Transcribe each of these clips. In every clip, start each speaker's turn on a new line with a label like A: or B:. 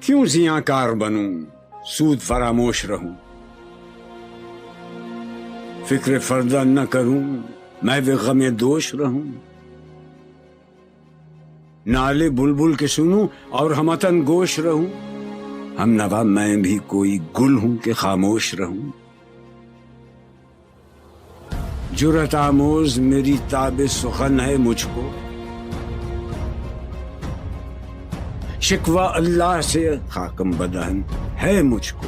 A: کیوں زیاں کار بنوں، سود فراموش رہوں، فکر فردہ نہ کروں، میں بھی غم دوش رہوں، نالے بلبل کے سنوں اور ہمتن گوش رہوں، ہم نوا میں بھی کوئی گل ہوں کہ خاموش رہوں، جرأت آموز میری تاب سخن ہے مجھ کو، شکوہ اللہ سے خاکم بدہن ہے مجھ کو،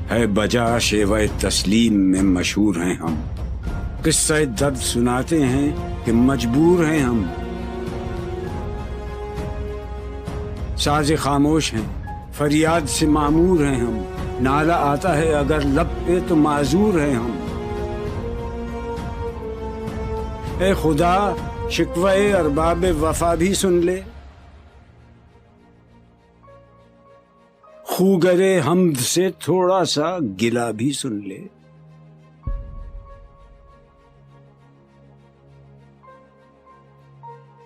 A: ہے بجا شیوہ تسلیم میں مشہور ہیں ہم، قصہ درد سناتے ہیں کہ مجبور ہیں ہم، ساز خاموش ہیں فریاد سے معمور ہیں ہم، نالہ آتا ہے اگر لب پہ تو معذور ہیں ہم، اے خدا شکوہ ارباب وفا بھی سن لے، خوگرے حمد سے تھوڑا سا گلہ بھی سن لے،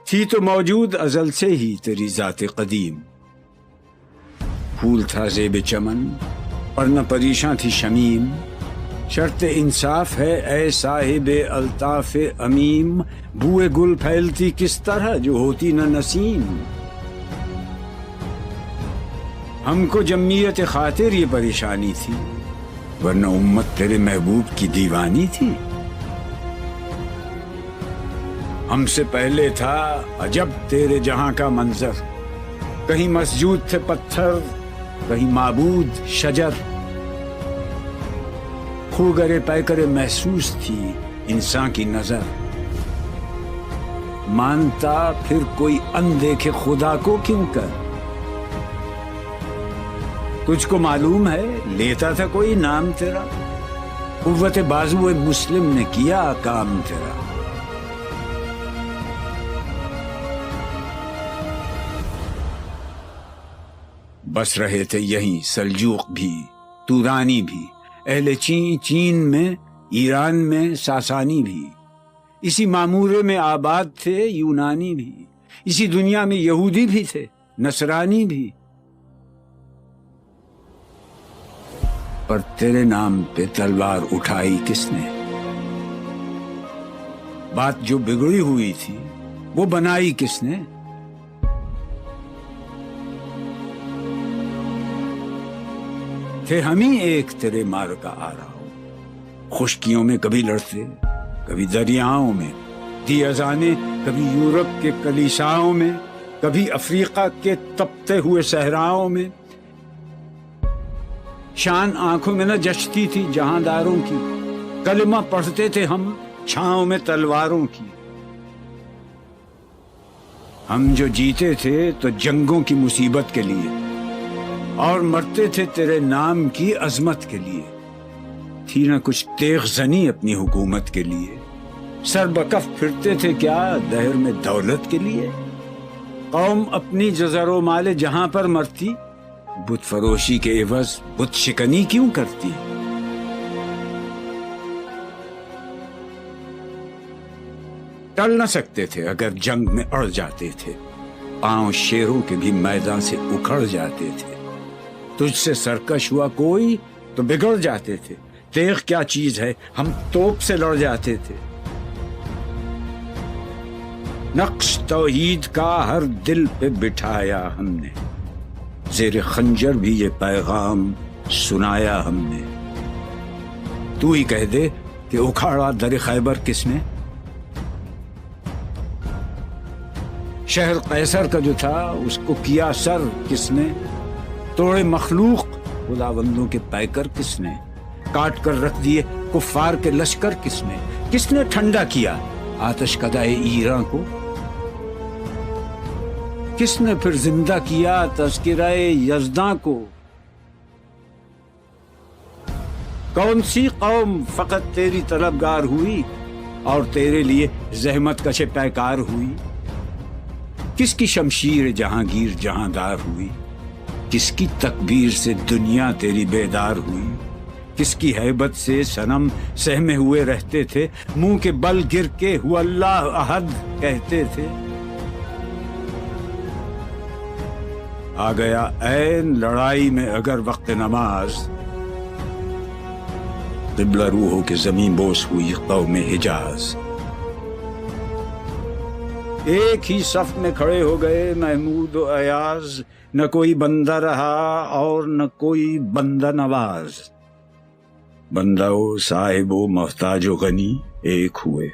A: تھی تو موجود ازل سے ہی تیری ذات قدیم، پھول تھا زیب چمن ورنہ پریشاں تھی شمیم، شرط انصاف ہے اے صاحب الطاف امیم، بوئے گل پھیلتی کس طرح جو ہوتی نہ نسیم، ہم کو جمعیت خاطر یہ پریشانی تھی ورنہ امت تیرے محبوب کی دیوانی تھی، ہم سے پہلے تھا عجب تیرے جہاں کا منظر، کہیں مسجود تھے پتھر کہیں معبود شجر، خوگرے پیکرے محسوس تھی انسان کی نظر، مانتا پھر کوئی اندیکھے خدا کو کیوں کر، تجھ کو معلوم ہے لیتا تھا کوئی نام تیرا، قوت بازو مسلم نے کیا کام تیرا، بس رہے تھے یہیں سلجوق بھی تورانی بھی، اہل چین میں ایران میں ساسانی بھی، اسی معمورے میں آباد تھے یونانی بھی، اسی دنیا میں یہودی بھی تھے نصرانی بھی، پر تیرے نام پہ تلوار اٹھائی کس نے، بات جو بگڑی ہوئی تھی وہ بنائی کس نے، تھے ہم ہی ایک تیرے مار کا آ رہا ہو، خشکیوں میں کبھی لڑتے کبھی دریاؤں میں، دی اذانیں کبھی یورپ کے کلیساؤں میں، کبھی افریقہ کے تپتے ہوئے صحراؤں میں، شان آنکھوں میں نہ جچتی تھی جہانداروں کی، کلمہ پڑھتے تھے ہم چھاؤں میں تلواروں کی، ہم جو جیتے تھے تو جنگوں کی مصیبت کے لیے اور مرتے تھے تیرے نام کی عظمت کے لیے، تھی نہ کچھ تیغ زنی اپنی حکومت کے لیے، سر بکف پھرتے تھے کیا دہر میں دولت کے لیے، قوم اپنی جزر و مال جہاں پر مرتی، بت فروشی کے عوض بت شکنی کیوں کرتی، ٹل نہ سکتے تھے اگر جنگ میں اڑ جاتے تھے، پاؤں شیروں کے بھی میدان سے اکھڑ جاتے تھے، تجھ سے سرکش ہوا کوئی تو بگڑ جاتے تھے، تیغ کیا چیز ہے ہم توپ سے لڑ جاتے تھے، نقش توحید کا ہر دل پہ بٹھایا ہم نے، زیر خنجر بھی یہ پیغام سنایا ہم نے، تو ہی کہہ دے کہ اکھاڑا در خیبر کس نے، شہر قیصر کا جو تھا اس کو کیا سر کس نے، توڑے مخلوق خداوندوں کے پیکر کس نے، کاٹ کر رکھ دیے کفار کے لشکر کس نے ٹھنڈا کیا آتش کدائے ایراں کو، کس نے پھر زندہ کیا تذکرہ یزداں کو، کون سی قوم فقط تیری طلبگار ہوئی اور تیرے لیے زحمت کش پیکار ہوئی، کس کی شمشیر جہانگیر جہاندار ہوئی، کس کی تکبیر سے دنیا تیری بیدار ہوئی، کس کی ہیبت سے صنم سہمے ہوئے رہتے تھے، منہ کے بل گر کے ہو اللہ احد کہتے تھے، آ گیا عین لڑائی میں اگر وقت نماز، قبلہ روح ہو کے زمین بوس ہوئی قوم حجاز۔ ایک ہی صف میں کھڑے ہو گئے محمود و ایاز، نہ کوئی بندہ رہا اور نہ کوئی بندہ نواز۔ بندہ و صاحب و محتاج و غنی ایک ہوئے،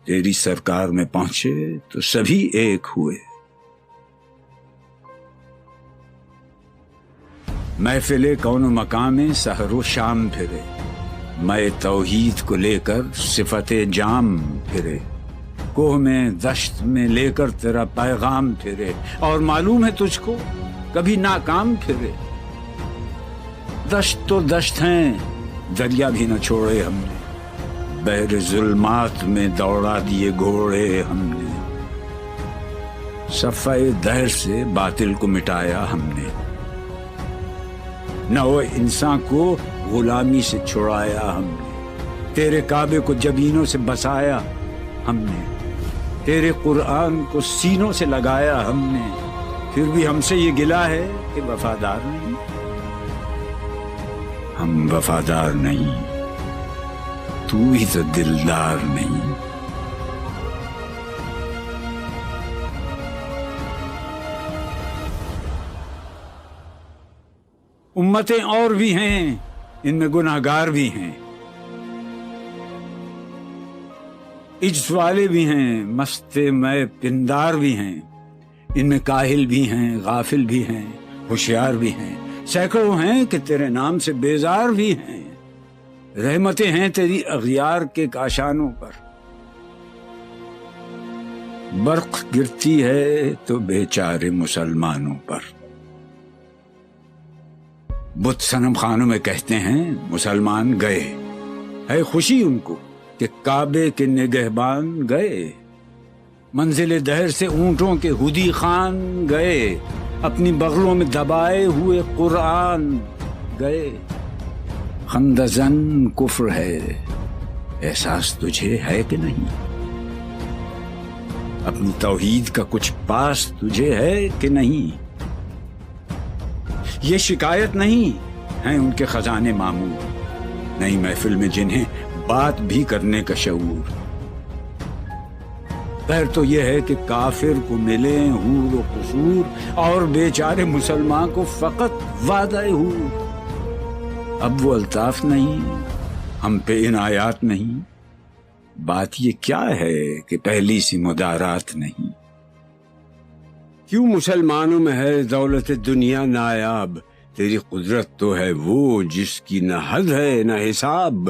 A: تیری سرکار میں پہنچے تو سبھی ایک ہوئے۔ محفل کون و مقام میں سحر و شام پھرے، میں توحید کو لے کر صفت جام پھرے، کوہ میں دشت میں لے کر تیرا پیغام پھرے، اور معلوم ہے تجھ کو کبھی ناکام پھرے۔ دشت تو دشت ہیں، دریا بھی نہ چھوڑے ہم نے، بحر ظلمات میں دوڑا دیے گھوڑے ہم نے، صفحہ دہر سے باطل کو مٹایا ہم نے، نہ وہ انسان کو غلامی سے چھڑایا ہم نے، تیرے کعبے کو جبینوں سے بسایا ہم نے، تیرے قرآن کو سینوں سے لگایا ہم نے، پھر بھی ہم سے یہ گلہ ہے کہ وفادار نہیں۔ ہم وفادار نہیں، تو ہی تو دلدار نہیں۔ امتیں اور بھی ہیں، ان میں گناہگار بھی ہیں، عجز والے بھی ہیں، مست میں پندار بھی ہیں، ان میں کاہل بھی ہیں، غافل بھی ہیں، ہوشیار بھی ہیں، سینکڑوں ہیں کہ تیرے نام سے بیزار بھی ہیں۔ رحمتیں ہیں تیری اغیار کے کاشانوں پر، برق گرتی ہے تو بیچارے مسلمانوں پر۔ بت صنم خانوں میں کہتے ہیں مسلمان گئے، ہے خوشی ان کو کہ کعبے کے نگہبان گئے، منزل دہر سے اونٹوں کے ہدی خان گئے، اپنی بغلوں میں دبائے ہوئے قرآن گئے۔ خندزن کفر ہے، احساس تجھے ہے کہ نہیں؟ اپنی توحید کا کچھ پاس تجھے ہے کہ نہیں؟ یہ شکایت نہیں ہیں ان کے خزانے معمور، نئی محفل میں جنہیں بات بھی کرنے کا شعور۔ خیر تو یہ ہے کہ کافر کو ملے حور و قصور، اور بیچارے مسلمان کو فقط وعدہ حور۔ اب وہ الطاف نہیں، ہم پہ عنایات نہیں، بات یہ کیا ہے کہ پہلی سی مدارات نہیں۔ کیوں مسلمانوں میں ہے دولت دنیا نایاب، تیری قدرت تو ہے وہ جس کی نہ حد ہے نہ حساب۔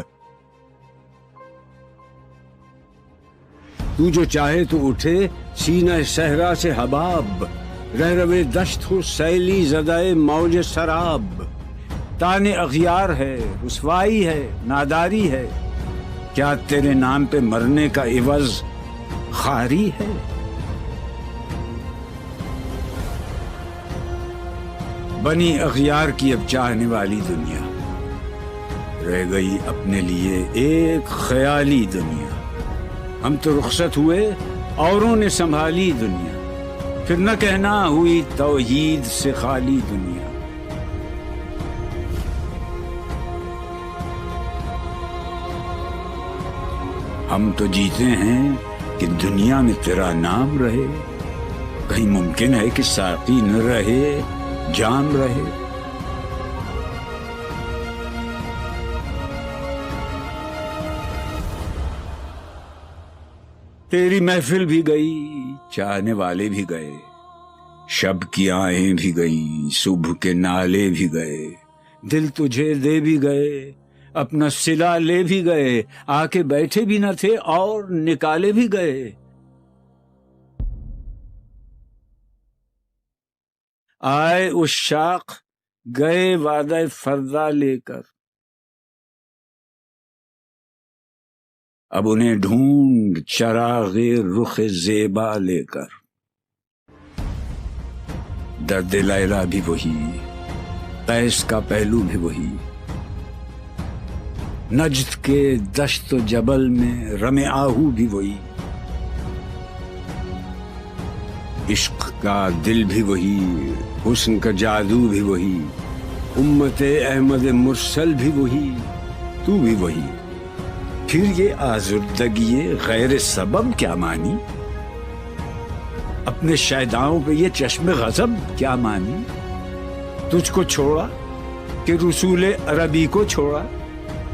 A: تو جو چاہے تو اٹھے سینہ صحرا سے حباب، رہ روے دشت ہو سیلی زدہ موج سراب۔ تانے اغیار ہے، رسوائی ہے، ناداری ہے، کیا تیرے نام پہ مرنے کا عوض خاری ہے؟ بنی اغیار کی اب چاہنے والی دنیا، رہ گئی اپنے لیے ایک خیالی دنیا۔ ہم تو رخصت ہوئے، اوروں نے سنبھالی دنیا، پھر نہ کہنا ہوئی توحید سے خالی دنیا۔ ہم تو جیتے ہیں کہ دنیا میں تیرا نام رہے، کہیں ممکن ہے کہ ساقی نہ رہے جام رہے۔ تیری محفل بھی گئی، چاہنے والے بھی گئے، شب کی آہیں بھی گئیں، صبح کے نالے بھی گئے، دل تجھے دے بھی گئے، اپنا صلہ لے بھی گئے، آ کے بیٹھے بھی نہ تھے اور نکالے بھی گئے۔ آئے عشاق گئے وعدہ فردا لے کر، اب انہیں ڈھونڈ چراغ رخ زیبا لے کر۔ درد لیلا بھی وہی، قیس کا پہلو بھی وہی، نجد کے دشت و جبل میں رم آہو بھی وہی۔ عشق کا دل بھی وہی، حسن کا جادو بھی وہی، امت احمد مرسل بھی وہی، تو بھی وہی، پھر یہ آزردگی غیر سبب کیا مانی؟ اپنے شیداؤں پہ یہ چشم غضب کیا مانی؟ تجھ کو چھوڑا کہ رسول عربی کو چھوڑا،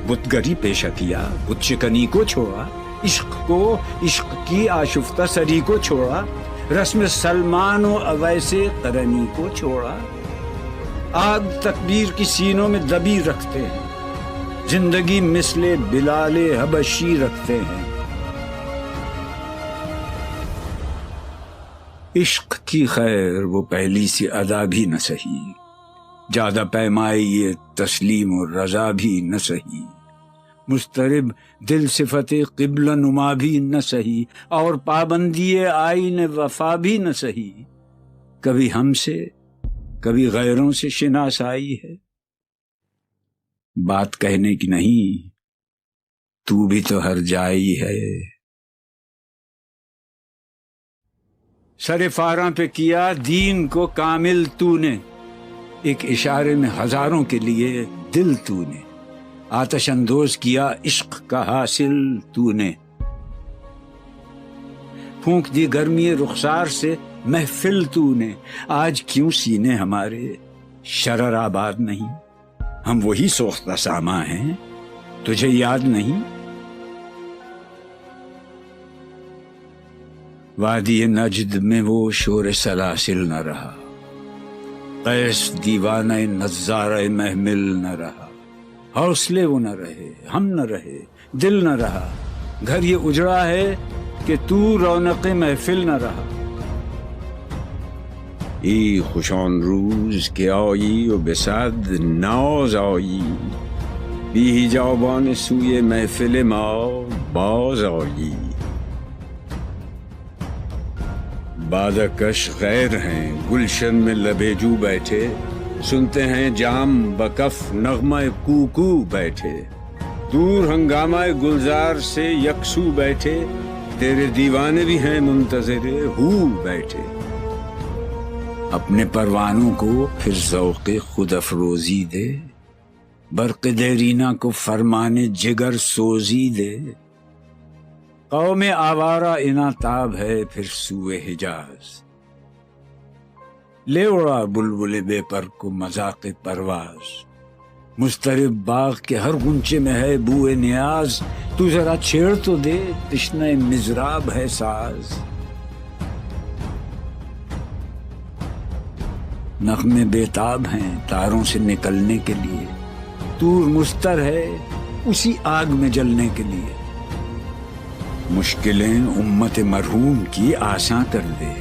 A: بتگری پیشہ کیا، بت شکنی کو چھوڑا، عشق کو، عشق کی آشفتہ سری کو چھوڑا، رسم سلمان و اویس قرنی کو چھوڑا۔ آگ تکبیر کی سینوں میں دبی رکھتے ہیں، زندگی مثل بلال حبشی رکھتے ہیں۔ عشق کی خیر وہ پہلی سی ادا بھی نہ سہی، زیادہ پیمائی یہ تسلیم و رضا بھی نہ سہی، مضطرب دل صفت قبلہ نما بھی نہ سہی، اور پابندی آئین وفا بھی نہ سہی۔ کبھی ہم سے کبھی غیروں سے شناسائی ہے، بات کہنے کی نہیں، تو بھی تو ہر جائی ہے۔ سر فاراں پہ کیا دین کو کامل تو نے، ایک اشارے میں ہزاروں کے لیے دل تو نے، آتش اندوز کیا عشق کا حاصل تو نے، پھونک دی گرمی رخسار سے محفل تو نے، آج کیوں سینے ہمارے شرر آباد نہیں؟ ہم وہی سوختہ ساما ہیں، تجھے یاد نہیں؟ وادی نجد میں وہ شور سلاسل نہ رہا، قیس دیوانہ نظارہ محمل نہ رہا، حوصلے وہ نہ رہے، ہم نہ رہے، دل نہ رہا، گھر یہ اجڑا ہے کہ تو رونق محفل نہ رہا۔ ای خوشان روز کے آئی و بصد ناز آئی، بی حجابان سوی محفل ما باز آئی۔ بادکش غیر ہیں گلشن میں لبیجو بیٹھے، سنتے ہیں جام بکف نغمہ کوکو بیٹھے، دور ہنگامہ گلزار سے یکسو بیٹھے، تیرے دیوانے بھی ہیں منتظر ہو بیٹھے۔ اپنے پروانوں کو پھر ذوق خود افروزی دے، برق دیرینہ کو فرمان جگر سوزی دے۔ قوم آوارہ اناتاب ہے پھر سوئے حجاز، لے اڑا بلبل بے پر کو مذاق پرواز، مضطرب باغ کے ہر غنچے میں ہے بوئے نیاز، تو ذرا چھیڑ تو دے تشنہ مضراب ہے ساز۔ نغمے بیتاب ہیں تاروں سے نکلنے کے لیے، طور مستر ہے اسی آگ میں جلنے کے لیے۔ مشکلیں امت مرحوم کی آساں کر دے،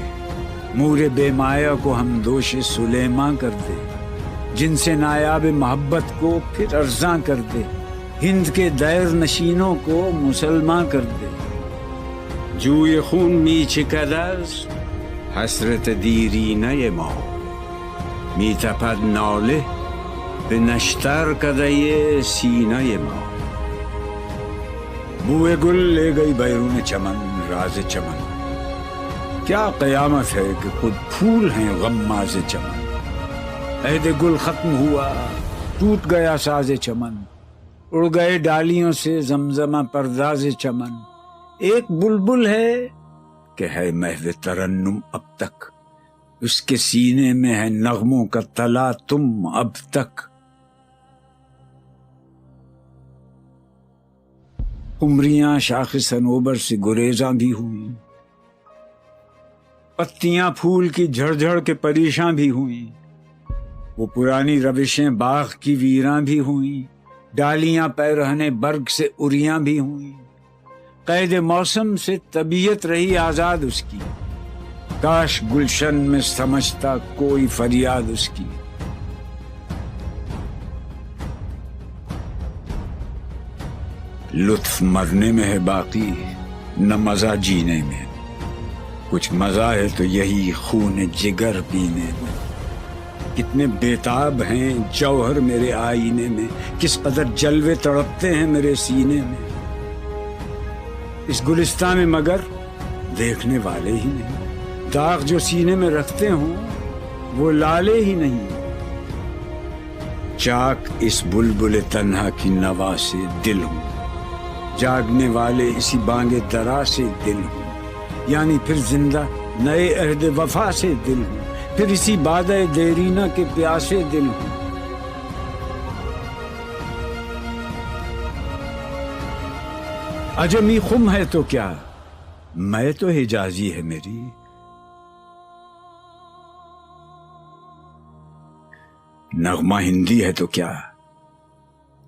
A: مور بے مایا کو ہم دوش سلیماں کر دے، جن سے نایاب محبت کو پھر ارزاں کر دے، ہند کے دیر نشینوں کو مسلمان کر دے۔ جوی خون می چکد از حسرت دیرینه ما، می تپد ناله به نشتر کده سینه ما۔ بوئے گل لے گئی بیرون چمن راز چمن، کیا قیامت ہے کہ خود پھول ہیں غماز چمن۔ عہد گل ختم ہوا ٹوٹ گیا ساز چمن، اڑ گئے ڈالیوں سے زمزمہ پرداز چمن۔ ایک بلبل ہے کہ ہے محو ترنم اب تک، اس کے سینے میں ہے نغموں کا تلا تم اب تک۔ قمریاں شاخ صنوبر سے گریزاں بھی ہوئیں، پتیاں پھول کی جھڑ جھڑ کے پریشاں بھی ہوئیں، وہ پرانی روشیں باغ کی ویراں بھی ہوئیں، ڈالیاں پیرہنے برگ سے اریاں بھی ہوئیں۔ قید موسم سے طبیعت رہی آزاد اس کی، کاش گلشن میں سمجھتا کوئی فریاد اس کی۔ لطف مرنے میں ہے باقی نہ مزہ جینے میں، کچھ مزہ ہے تو یہی خون جگر پینے میں۔ کتنے بیتاب ہیں جوہر میرے آئینے میں، کس قدر جلوے تڑپتے ہیں میرے سینے میں۔ اس گلستان میں مگر دیکھنے والے ہی نہیں، داغ جو سینے میں رکھتے ہوں وہ لالے ہی نہیں، چاک اس بلبل تنہا کی نوا سے دل ہوں، جاگنے والے اسی بانگ درا سے دل ہوں، یعنی پھر زندہ نئے عہد وفا سے دل ہوں، پھر اسی بادہ دیرینہ کے پیاسے دل ہوں۔ عجمی خم ہے تو کیا، میں تو حجازی ہے میری، نغمہ ہندی ہے تو کیا،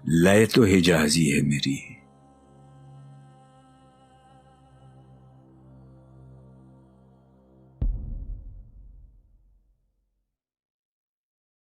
A: لے تو حجازی ہے میری۔